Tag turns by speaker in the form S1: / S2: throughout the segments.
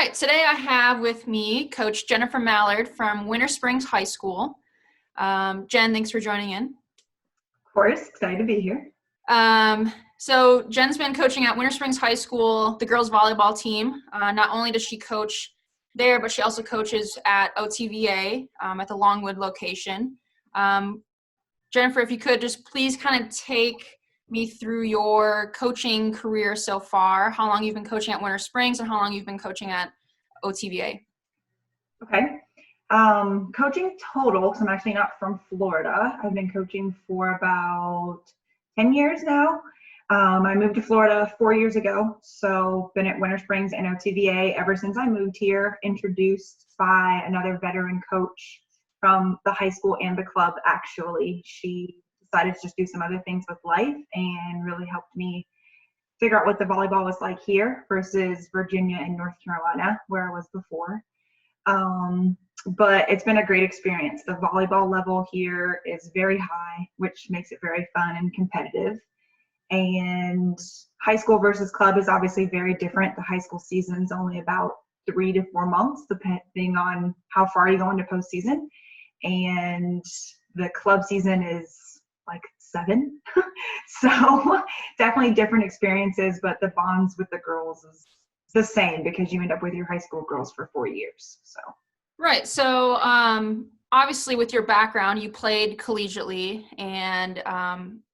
S1: right, today I have with me Coach Jennifer Mallard from Winter Springs High School. Jen, thanks for joining in.
S2: Of course, excited to be here.
S1: So Jen's been coaching at Winter Springs High School, the girls volleyball team. Not only does she coach there, but she also coaches at OTVA at the Longwood location. Jennifer, if you could just please kind of take me through your coaching career so far, how long you've been coaching at Winter Springs and how long you've been coaching at OTVA.
S2: Okay. Coaching total, because I'm actually not from Florida. I've been coaching for about 10 years now. I moved to Florida 4 years ago, so been at Winter Springs and OTVA ever since I moved here, introduced by another veteran coach from the high school and the club, actually. She decided to just do some other things with life and really helped me figure out what the volleyball was like here versus Virginia and North Carolina, where I was before. But it's been a great experience. The volleyball level here is very high, which makes it very fun and competitive. And high school versus club is obviously very different. The high school season is only about 3 to 4 months, depending on how far you go into postseason. And the club season is like 7. So definitely different experiences, but the bonds with the girls is the same because you end up with your high school girls for 4 years. So.
S1: Right. So obviously with your background, you played collegiately and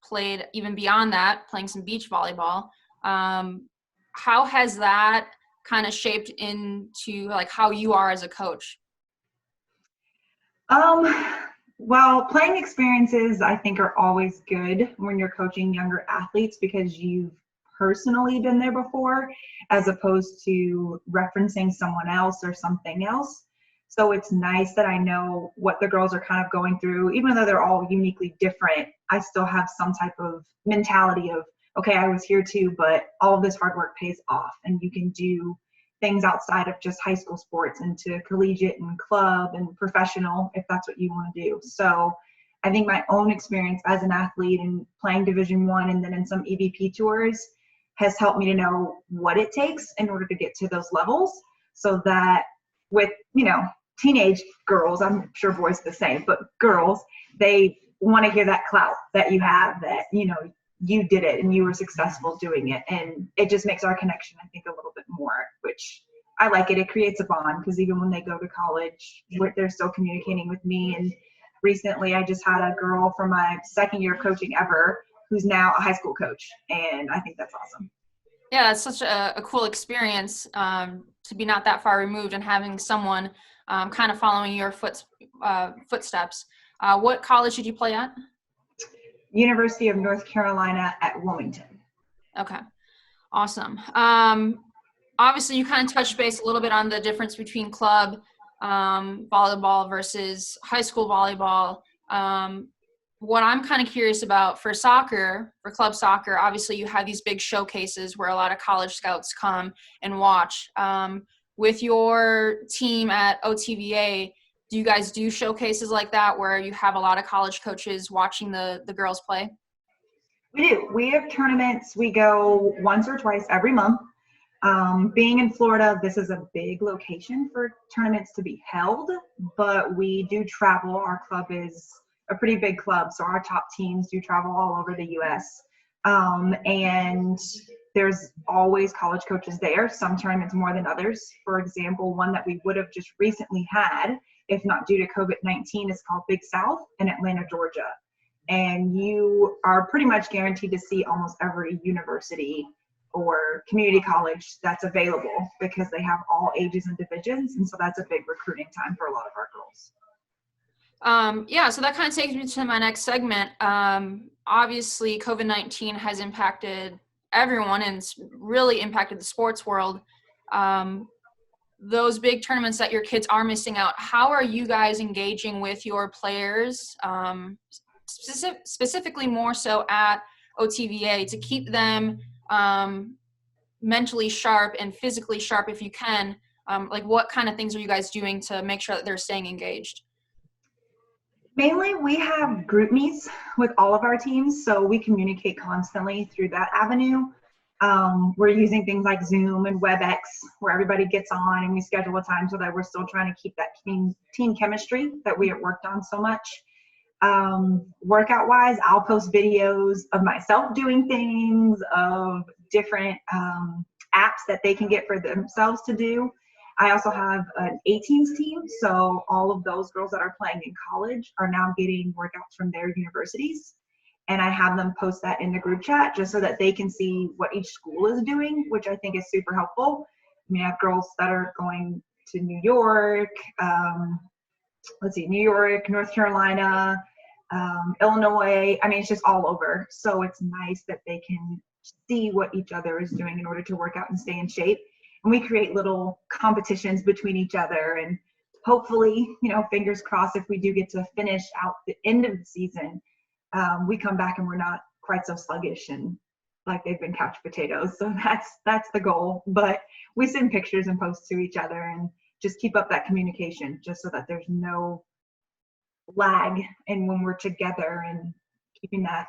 S1: played even beyond that, playing some beach volleyball. How has that kind of shaped into like how you are as a coach?
S2: Well, playing experiences I think are always good when you're coaching younger athletes because you've personally been there before as opposed to referencing someone else or something else. So it's nice that I know what the girls are kind of going through. Even though they're all uniquely different, I still have some type of mentality of, okay, I was here too, but all of this hard work pays off and you can do things outside of just high school sports into collegiate and club and professional if that's what you want to do. So I think my own experience as an athlete and playing Division I and then in some EVP tours has helped me to know what it takes in order to get to those levels so that with, teenage girls, I'm sure boys the same, but girls, they want to hear that clout that you have that, you did it and you were successful doing it. And it just makes our connection, I think, a little bit more, which I like it. It creates a bond because even when they go to college, they're still communicating with me. And recently I just had a girl from my second year of coaching ever who's now a high school coach. And I think that's awesome.
S1: Yeah, it's such a cool experience to be not that far removed and having someone kind of following your footsteps. What college did you play at?
S2: University of North Carolina at Wilmington.
S1: Okay, awesome. Obviously, you kind of touched base a little bit on the difference between club volleyball versus high school volleyball. What I'm kind of curious about for soccer, for club soccer, obviously you have these big showcases where a lot of college scouts come and watch. With your team at OTVA, do you guys do showcases like that where you have a lot of college coaches watching the girls play?
S2: We do. We have tournaments. We go once or twice every month. Being in Florida, this is a big location for tournaments to be held, but we do travel. Our club is a pretty big club, so our top teams do travel all over the U.S. And there's always college coaches there, some tournaments more than others. For example, one that we would have just recently had, if not due to COVID-19, is called Big South in Atlanta, Georgia. And you are pretty much guaranteed to see almost every university or community college that's available because they have all ages and divisions. And so that's a big recruiting time for a lot of our girls.
S1: So that kind of takes me to my next segment. Obviously, COVID-19 has impacted everyone and it's really impacted the sports world. Those big tournaments that your kids are missing out, how are you guys engaging with your players, specifically more so at OTVA, to keep them mentally sharp and physically sharp if you can? What kind of things are you guys doing to make sure that they're staying engaged?
S2: Mainly, we have group meets with all of our teams, so we communicate constantly through that avenue. We're using things like Zoom and WebEx where everybody gets on and we schedule a time so that we're still trying to keep that team chemistry that we have worked on so much. Workout wise, I'll post videos of myself doing things, of different apps that they can get for themselves to do. I also have an 18s team, so all of those girls that are playing in college are now getting workouts from their universities. And I have them post that in the group chat just so that they can see what each school is doing, which I think is super helpful. I mean, I have girls that are going to New York, New York, North Carolina, Illinois. I mean, it's just all over. So it's nice that they can see what each other is doing in order to work out and stay in shape. And we create little competitions between each other. And hopefully, fingers crossed, if we do get to finish out the end of the season, we come back and we're not quite so sluggish and like they've been couch potatoes. So that's the goal. But we send pictures and post to each other and just keep up that communication just so that there's no lag in when we're together and keeping that,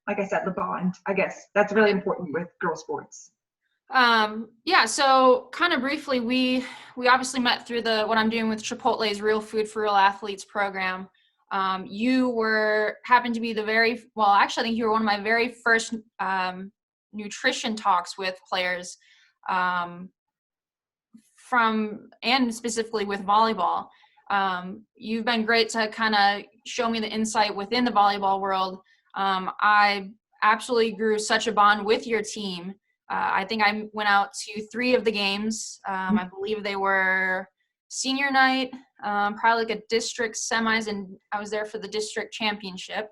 S2: like I said, the bond. I guess that's really important with girl sports.
S1: Yeah, so kind of briefly, we obviously met through what I'm doing with Chipotle's Real Food for Real Athletes program. You happened to be actually I think you were one of my very first nutrition talks with players and specifically with volleyball. You've been great to kind of show me the insight within the volleyball world. I absolutely grew such a bond with your team. I think I went out to 3 of the games. I believe they were senior night, probably like a district semis, and I was there for the district championship.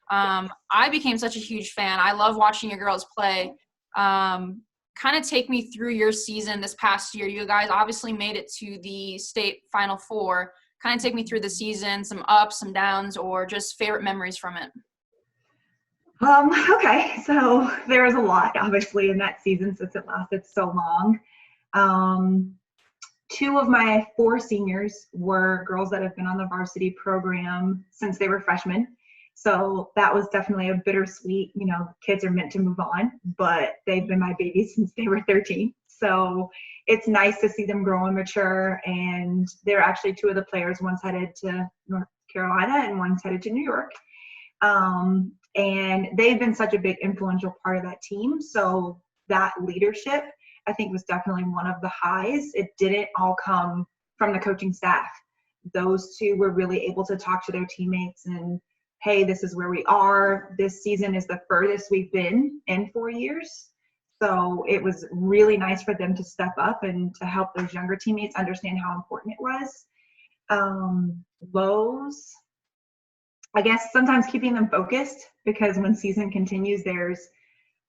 S1: I became such a huge fan. I love watching your girls play. Kind of take me through your season this past year. You guys obviously made it to the state Final Four. Kind of take me through the season, some ups, some downs, or just favorite memories from it.
S2: Okay, so there was a lot, obviously, in that season since it lasted so long. 2 of my 4 seniors were girls that have been on the varsity program since they were freshmen. So that was definitely a bittersweet, kids are meant to move on, but they've been my babies since they were 13. So it's nice to see them grow and mature. And they're actually 2 of the players, one's headed to North Carolina and one's headed to New York. And they've been such a big influential part of that team. So that leadership, I think, was definitely one of the highs. It didn't all come from the coaching staff. Those 2 were really able to talk to their teammates and, hey, this is where we are. This season is the furthest we've been in 4 years. So it was really nice for them to step up and to help those younger teammates understand how important it was. Lows, I guess sometimes keeping them focused, because when season continues, there's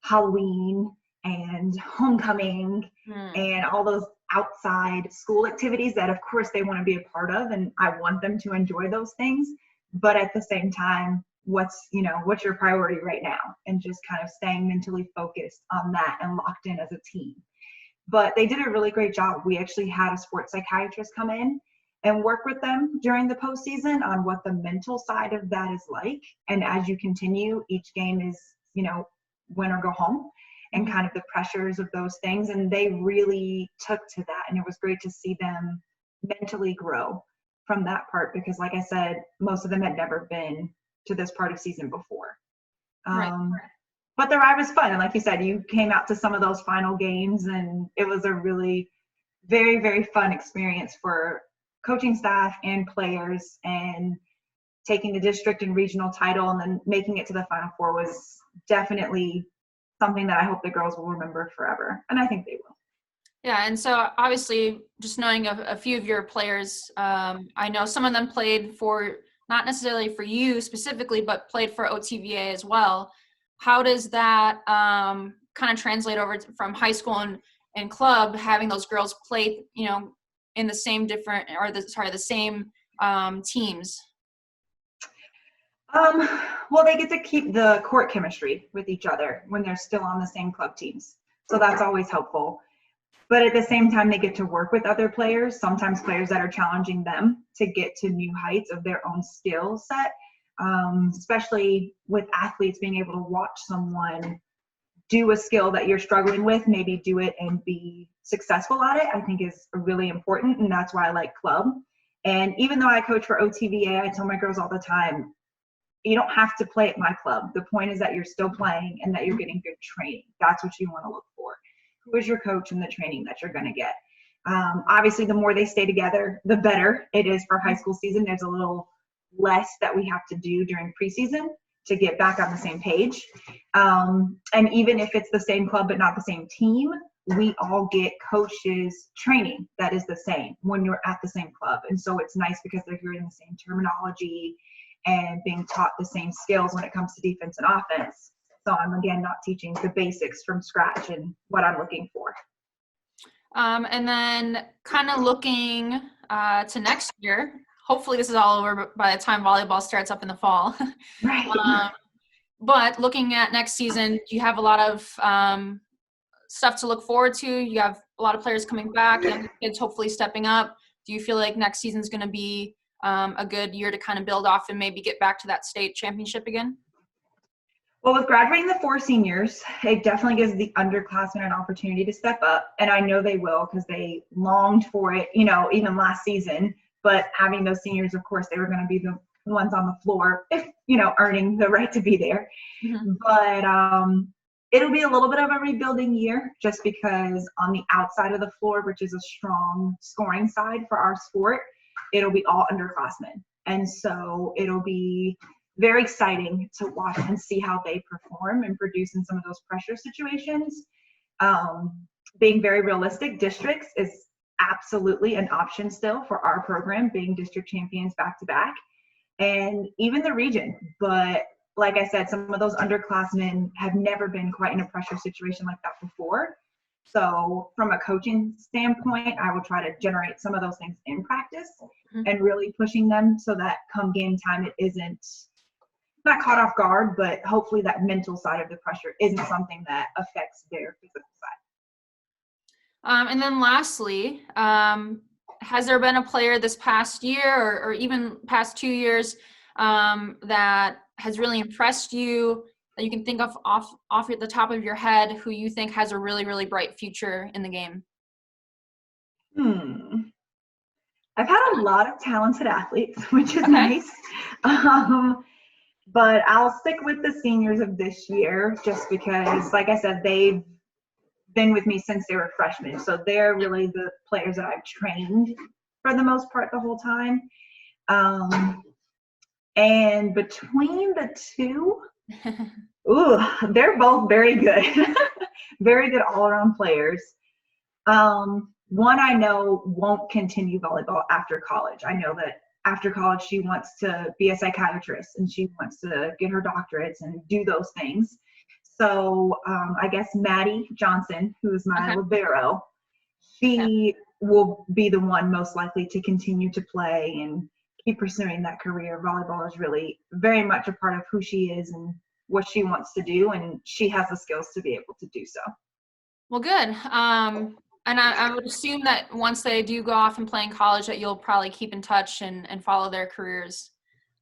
S2: Halloween and homecoming and all those outside school activities that of course they want to be a part of, and I want them to enjoy those things. But at the same time, what's your priority right now, and just kind of staying mentally focused on that and locked in as a team. But they did a really great job. We actually had a sports psychiatrist come in and work with them during the postseason on what the mental side of that is like. And as you continue, each game is, win or go home, and kind of the pressures of those things. And they really took to that. And it was great to see them mentally grow from that part, because like I said, most of them had never been to this part of season before.
S1: Right.
S2: But the ride was fun. And like you said, you came out to some of those final games, and it was a really very, very fun experience for coaching staff and players. And taking the district and regional title and then making it to the Final Four was definitely something that I hope the girls will remember forever. And I think they will.
S1: Yeah, and so obviously just knowing a few of your players, I know some of them played for, not necessarily for you specifically, but played for OTVA as well. How does that kind of translate over from high school and club, having those girls play, in the same the same teams?
S2: Well, they get to keep the court chemistry with each other when they're still on the same club teams. So that's always helpful. But at the same time, they get to work with other players, sometimes players that are challenging them to get to new heights of their own skill set, especially with athletes being able to watch someone do a skill that you're struggling with, maybe do it and be successful at it, I think is really important. And that's why I like club. And even though I coach for OTVA, I tell my girls all the time, you don't have to play at my club. The point is that you're still playing and that you're getting good training. That's what you want to look for. Who is your coach and the training that you're going to get? Obviously, the more they stay together, the better it is for high school season. There's a little less that we have to do during preseason to get back on the same page. And even if it's the same club but not the same team, we all get coaches training that is the same when you're at the same club. And so it's nice because they're hearing the same terminology and being taught the same skills when it comes to defense and offense. So I'm, again, not teaching the basics from scratch and what I'm looking for.
S1: And then kind of looking to next year, hopefully this is all over by the time volleyball starts up in the fall.
S2: Right.
S1: But looking at next season, do you have a lot of stuff to look forward to? You have a lot of players coming back, young kids hopefully stepping up. Do you feel like next season is going to be a good year to kind of build off and maybe get back to that state championship again?
S2: Well, with graduating the 4 seniors, it definitely gives the underclassmen an opportunity to step up. And I know they will because they longed for it, even last season. But having those seniors, of course, they were going to be the ones on the floor, if, earning the right to be there. Mm-hmm. But it'll be a little bit of a rebuilding year just because on the outside of the floor, which is a strong scoring side for our sport, it'll be all underclassmen. And so it'll be very exciting to watch and see how they perform and produce in some of those pressure situations. Being very realistic, districts is absolutely an option still for our program, being district champions back to back, and even the region. But like I said, some of those underclassmen have never been quite in a pressure situation like that before. So from a coaching standpoint, I will try to generate some of those things in practice and really pushing them so that come game time, it isn't not caught off guard, but hopefully that mental side of the pressure isn't something that affects their physical side.
S1: And then lastly, has there been a player this past year or even past 2 years that has really impressed you that you can think of off at the top of your head who you think has a really, really bright future in the game?
S2: I've had a lot of talented athletes, which is nice. But I'll stick with the seniors of this year just because, like I said, they've been with me since they were freshmen. So they're really the players that I've trained for the most part the whole time. And between the two, they're both very good. Very good all-around players. One I know won't continue volleyball after college. I know that after college she wants to be a psychiatrist and she wants to get her doctorates and do those things. So I guess Maddie Johnson, who is my libero, she will be the one most likely to continue to play and keep pursuing that career. Volleyball is really very much a part of who she is and what she wants to do, and she has the skills to be able to do so.
S1: Well, good. And I would assume that once they do go off and play in college that you'll probably keep in touch and follow their careers.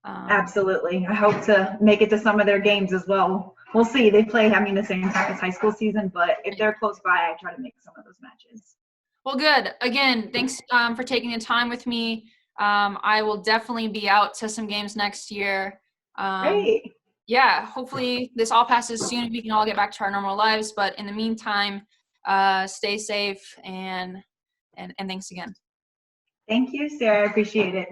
S2: Absolutely. I hope to make it to some of their games as well. We'll see. They play, the same time as high school season, but if they're close by, I try to make some of those matches.
S1: Well, good. Again, thanks for taking the time with me. I will definitely be out to some games next year.
S2: Great.
S1: Yeah, hopefully this all passes soon and we can all get back to our normal lives. But in the meantime, stay safe and thanks again.
S2: Thank you, Sarah. I appreciate it.